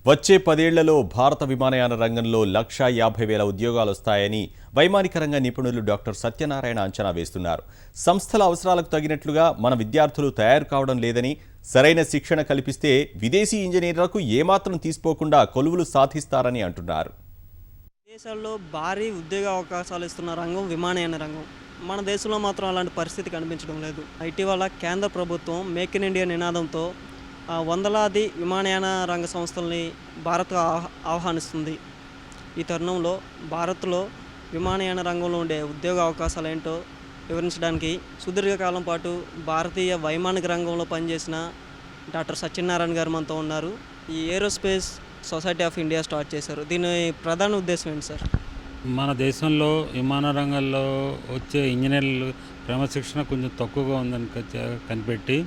వచ్చే 10 ఏళ్లలో భారత విమానయాన రంగంలో 1,50,000 ఉద్యోగాలొస్తాయని వైమానిక రంగ నిపుణులు డాక్టర్ సత్యనారాయణ అంచనా వేస్తున్నారు. సంస్థల అవసరాలకు తగినట్లుగా మన విద్యార్థులు తయారు కావడం లేదని, సరైన శిక్షణ కల్పిస్తే విదేశీ ఇంజనీర్లకు ఏమాత్రం తీసిపోకుండా కొలువులు సాధిస్తారని అంటున్నారు. దేశాల్లో భారీ ఉద్యోగ అవకాశాలు ఇస్తున్న రంగం విమానయాన రంగం. మన దేశంలో మాత్రం అలాంటి పరిస్థితి కనిపించడం లేదు. ఇటీవల కేంద్ర ప్రభుత్వం మేక్ ఇన్ ఇండియా నినాదంతో వందలాది విమానయాన రంగ సంస్థల్ని భారత్ ఆహ్వానిస్తుంది. ఈ తరుణంలో భారత్లో విమానయాన రంగంలో ఉండే ఉద్యోగ అవకాశాలు ఏంటో వివరించడానికి సుదీర్ఘకాలం పాటు భారతీయ వైమానిక రంగంలో పనిచేసిన డాక్టర్ సత్యనారాయణ గారు మనతో ఉన్నారు. ఈ aerospace society of India start చేశారు. దీని ప్రధాన ఉద్దేశం ఏంటి సార్? మన దేశంలో విమాన రంగంలో వచ్చే ఇంజనీర్లు క్రమశిక్షణ కొంచెం తక్కువగా ఉందని కనిపెట్టి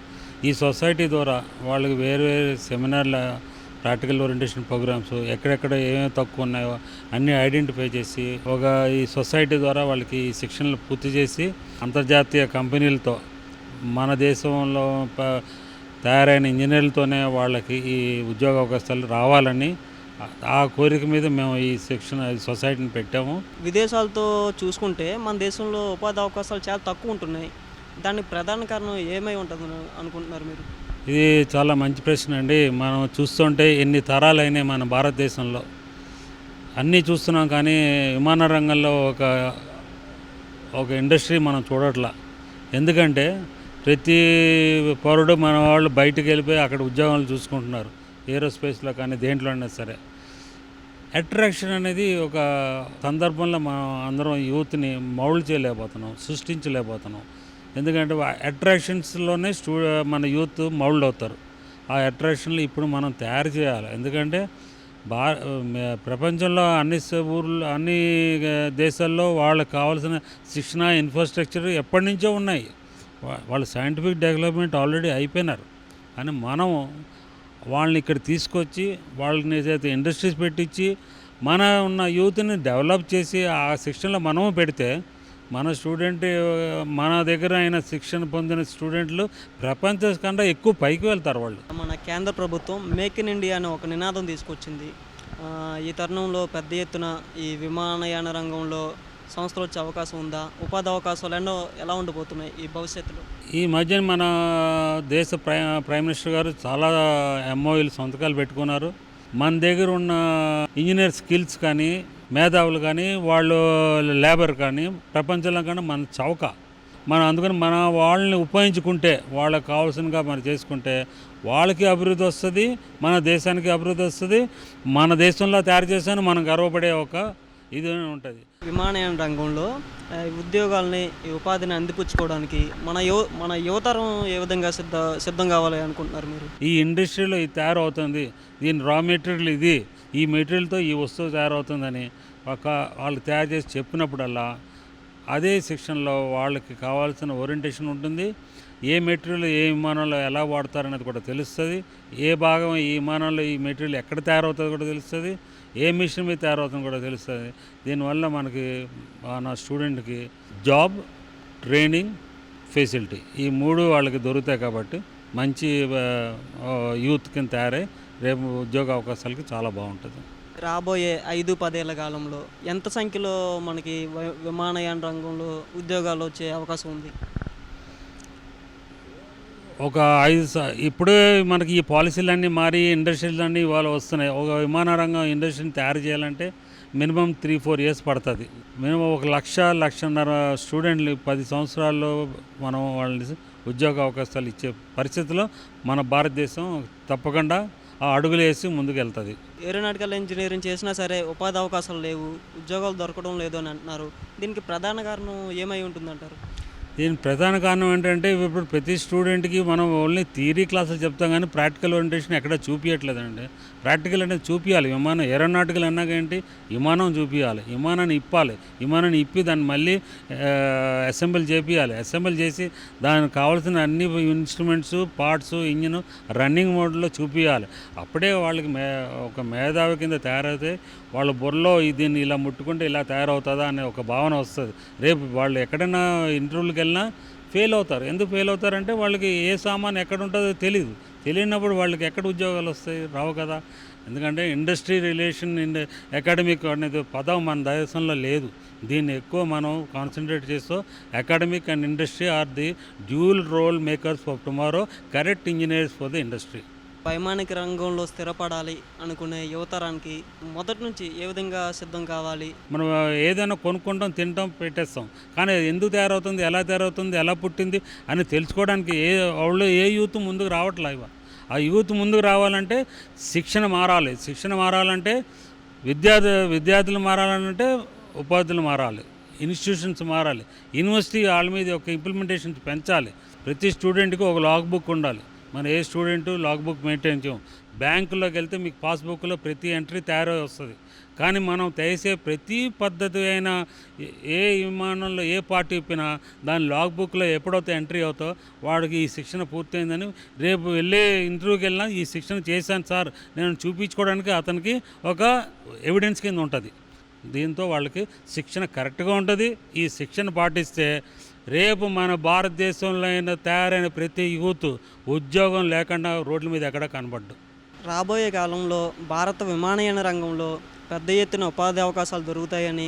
ఈ సొసైటీ ద్వారా వాళ్ళకి వేరే వేరే సెమినార్ల ప్రాక్టికల్ ఓరియంటేషన్ ప్రోగ్రామ్స్ ఎక్కడెక్కడ ఏమేమి తక్కువ ఉన్నాయో అన్నీ ఐడెంటిఫై చేసి ఈ సొసైటీ ద్వారా వాళ్ళకి ఈ శిక్షణలు పూర్తి చేసి అంతర్జాతీయ కంపెనీలతో మన దేశంలో తయారైన ఇంజనీర్లతోనే వాళ్ళకి ఈ ఉద్యోగ అవకాశాలు రావాలని ఆ కోరిక మీద మేము ఈ సొసైటీని పెట్టాము. విదేశాలతో చూసుకుంటే మన దేశంలో ఉపాధి అవకాశాలు చాలా తక్కువ ఉంటున్నాయి. దానికి ప్రధాన కారణం ఏమై ఉంటుంది అనుకుంటున్నారు మీరు? ఇది చాలా మంచి ప్రశ్న అండి. మనం చూస్తుంటే ఎన్ని తరాలు అయినాయి మన భారతదేశంలో, అన్నీ చూస్తున్నాం, కానీ విమాన రంగంలో ఒక ఇండస్ట్రీ మనం చూడట్లా. ఎందుకంటే ప్రతి పౌరుడు మన వాళ్ళు బయటికి వెళ్ళిపోయి అక్కడ ఉద్యోగాలు చూసుకుంటున్నారు. ఏరోస్పేస్లో కానీ దేంట్లో అయినా సరే అట్రాక్షన్ అనేది ఒక సందర్భంలో మనం అందరం యూత్ని మౌల్డ్ చేయలేకపోతున్నాం, సృష్టించలేకపోతున్నాం. ఎందుకంటే అట్రాక్షన్స్లోనే మన యూత్ మౌల్డ్ అవుతారు. ఆ అట్రాక్షన్లు ఇప్పుడు మనం తయారు చేయాలి. ఎందుకంటే ప్రపంచంలో అన్ని దేశాల్లో వాళ్ళకి కావాల్సిన శిక్షణ, ఇన్ఫ్రాస్ట్రక్చర్ ఎప్పటి నుంచో ఉన్నాయి. వాళ్ళ సైంటిఫిక్ డెవలప్మెంట్ ఆల్రెడీ అయిపోయినారు. కానీ మనం వాళ్ళని ఇక్కడ తీసుకొచ్చి వాళ్ళని ఏదైతే ఇండస్ట్రీస్ పెట్టించి మన ఉన్న యూత్ని డెవలప్ చేసి ఆ శిక్షణలో మనము పెడితే మన దగ్గర అయిన శిక్షణ పొందిన స్టూడెంట్లు ప్రపంచం కన్నా ఎక్కువ పైకి వెళ్తారు వాళ్ళు. మన కేంద్ర ప్రభుత్వం మేక్ ఇన్ ఇండియా అనే ఒక నినాదం తీసుకొచ్చింది. ఈ తరుణంలో పెద్ద ఎత్తున ఈ విమానయాన రంగంలో సంస్థలు వచ్చే అవకాశం ఉందా? ఉపాధి అవకాశాలు ఎలా ఉండిపోతున్నాయి ఈ భవిష్యత్తులో? ఈ మధ్యన మన దేశ ప్రైమ్ మినిస్టర్ గారు చాలా ఎంఓయూలు సంతకాలు పెట్టుకున్నారు. మన దగ్గర ఉన్న ఇంజనీర్ స్కిల్స్ కానీ, మేధావులు కానీ, వాళ్ళు లేబర్ కానీ ప్రపంచంలో కన్నా మన చౌక. అందుకని మన వాళ్ళని ఉపయోగించుకుంటే, వాళ్ళకి కావాల్సినగా మనం చేసుకుంటే వాళ్ళకి అభివృద్ధి వస్తుంది, మన దేశానికి అభివృద్ధి వస్తుంది. మన దేశంలో తయారు చేసాను మనం గర్వపడే ఇది ఉంటుంది. విమానయాన రంగంలో ఉద్యోగాలని, ఉపాధిని అందిపుచ్చుకోవడానికి మన యువతరం ఏ విధంగా సిద్ధం కావాలి అనుకుంటున్నారు మీరు? ఈ ఇండస్ట్రీలో ఇది తయారవుతుంది, దీని రా మెటీరియల్ ఇది, ఈ మెటీరియల్తో ఈ వస్తువు తయారవుతుందని వాళ్ళు తయారు చేసి చెప్పినప్పుడల్లా అదే సెక్షన్లో వాళ్ళకి కావాల్సిన ఓరియంటేషన్ ఉంటుంది. ఏ మెటీరియల్ ఏ విమానంలో ఎలా వాడతారనేది కూడా తెలుస్తుంది. ఏ భాగం ఈ విమానంలో ఈ మెటీరియల్ ఎక్కడ తయారవుతుందో కూడా తెలుస్తుంది. ఏ మిషన్ మీద తయారవుతుందో కూడా తెలుస్తుంది. దీనివల్ల మన స్టూడెంట్కి జాబ్, ట్రైనింగ్, ఫెసిలిటీ ఈ 3 వాళ్ళకి దొరుకుతాయి. కాబట్టి మంచి యూత్ కింద తయారై రేపు ఉద్యోగ అవకాశాలకి చాలా బాగుంటుంది. రాబోయే 5-10 ఏళ్ల కాలంలో ఎంత సంఖ్యలో మనకి విమానయాన రంగంలో ఉద్యోగాలు వచ్చే అవకాశం ఉంది? ఇప్పుడే మనకి ఈ పాలసీలన్నీ మారి ఇండస్ట్రీలన్నీ ఇవాళ వస్తున్నాయి. ఒక విమాన రంగం ఇండస్ట్రీని తయారు చేయాలంటే మినిమం 3-4 ఇయర్స్ పడుతుంది. మినిమం 1,00,000-1,50,000 స్టూడెంట్లు 10 సంవత్సరాల్లో మనం వాళ్ళని ఉద్యోగ అవకాశాలు ఇచ్చే పరిస్థితిలో మన భారతదేశం తప్పకుండా ఆ అడుగులు వేసి ముందుకు వెళ్తుంది. ఏరోనాటికల్ ఇంజనీరింగ్ చేసినా సరే ఉపాధి అవకాశాలు లేవు, ఉద్యోగాలు దొరకడం లేదు అని అంటున్నారు. దీనికి ప్రధాన కారణం ఏమై ఉంటుందంటారు? దీని ప్రధాన కారణం ఏంటంటే ఇప్పుడు ప్రతి స్టూడెంట్కి మనం ఓన్లీ థియరీ క్లాసులు చెప్తాం, కానీ ప్రాక్టికల్ ఓరియంటేషన్ ఎక్కడ చూపించట్లేదండి. ప్రాక్టికల్ అనేది చూపించాలి. ఏరోనాటికల్ అన్నాక ఏంటి, విమానం చూపించాలి, విమానాన్ని ఇప్పాలి, విమానాన్ని ఇప్పి దాన్ని మళ్ళీ అసెంబుల్ చేపియాలి. అసెంబుల్ చేసి దానికి కావాల్సిన అన్ని ఇన్స్ట్రుమెంట్స్, పార్ట్స్, ఇంజిన్ రన్నింగ్ మోడ్లో చూపించాలి. అప్పుడే వాళ్ళకి ఒక మేధావి కింద తయారైతే వాళ్ళ బుర్రలో దీన్ని ఇలా ముట్టుకుంటే ఇలా తయారవుతుందా అనే ఒక భావన వస్తుంది. రేపు వాళ్ళు ఎక్కడైనా ఇంటర్వ్యూలకు వెళ్ళినా ఫెయిల్ అవుతారు. ఎందుకు ఫెయిల్ అవుతారంటే వాళ్ళకి ఏ సామాన్ ఎక్కడ ఉంటుందో తెలియనప్పుడు వాళ్ళకి ఎక్కడ ఉద్యోగాలు వస్తాయి? రావు కదా. ఎందుకంటే ఇండస్ట్రీ రిలేషన్ అకాడమిక్ అనేది పదం మన దేశంలో లేదు. దీన్ని ఎక్కువ మనం కాన్సన్ట్రేట్ చేస్తూ academic and industry are the dual role makers for tomorrow, correct engineers for the industry. వైమానిక రంగంలో స్థిరపడాలి అనుకునే యువతరానికి మొదటి నుంచి ఏ విధంగా సిద్ధం కావాలి? మనం ఏదైనా కొనుక్కుంటాం, తింటాం, పెట్టేస్తాం. కానీ అది ఎందుకు తయారవుతుంది, ఎలా తయారవుతుంది, ఎలా పుట్టింది అని తెలుసుకోవడానికి ఏ యూత్ ముందుకు రావట్లే. ఆ యూత్ ముందుకు రావాలంటే శిక్షణ మారాలి. శిక్షణ మారాలంటే విద్యార్థులు మారాలంటే ఉపాధ్యాయులు మారాలి, ఇన్స్టిట్యూషన్స్ మారాలి, యూనివర్సిటీ వాళ్ళ మీద ఒక ఇంప్లిమెంటేషన్ పెంచాలి. ప్రతి స్టూడెంట్కి ఒక లాగ్ బుక్ ఉండాలి. మన ఏ స్టూడెంటు లాగ్ బుక్ మెయింటైన్ చేయం. బ్యాంకులోకి వెళ్తే మీకు పాస్బుక్లో ప్రతి ఎంట్రీ తయారై వస్తుంది. కానీ మనం చేసే ప్రతి పద్ధతి అయినా ఏ విమానంలో ఏ పార్టీ ఇప్పినా దాని లాగ్ బుక్లో ఎప్పుడైతే ఎంట్రీ అవుతో వాడికి ఈ శిక్షణ పూర్తయిందని రేపు వెళ్ళే ఇంటర్వ్యూకి వెళ్ళినా ఈ శిక్షణ చేశాను సార్ నేను చూపించుకోవడానికి అతనికి ఒక ఎవిడెన్స్ కింద ఉంటుంది. దీంతో వాళ్ళకి శిక్షణ కరెక్ట్గా ఉంటుంది. ఈ శిక్షణ పాటిస్తే రేపు మన భారతదేశంలో తయారైన ప్రతి యూత్ ఉద్యోగం లేకుండా రోడ్ల మీద ఎక్కడ కనబడ్డు. రాబోయే కాలంలో భారత విమానయాన రంగంలో పెద్ద ఎత్తున ఉపాధి అవకాశాలు దొరుకుతాయని,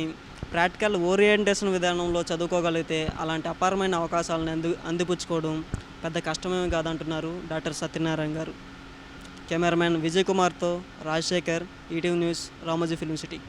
ప్రాక్టికల్ ఓరియంటేషన్ విధానంలో చదువుకోగలిగితే అలాంటి అపారమైన అవకాశాలను అందిపుచ్చుకోవడం పెద్ద కష్టమేమి కాదంటున్నారు డాక్టర్ సత్యనారాయణ గారు. కెమెరామెన్ విజయ్ కుమార్తో Rajasekhar, ETV news, Ramoji film city.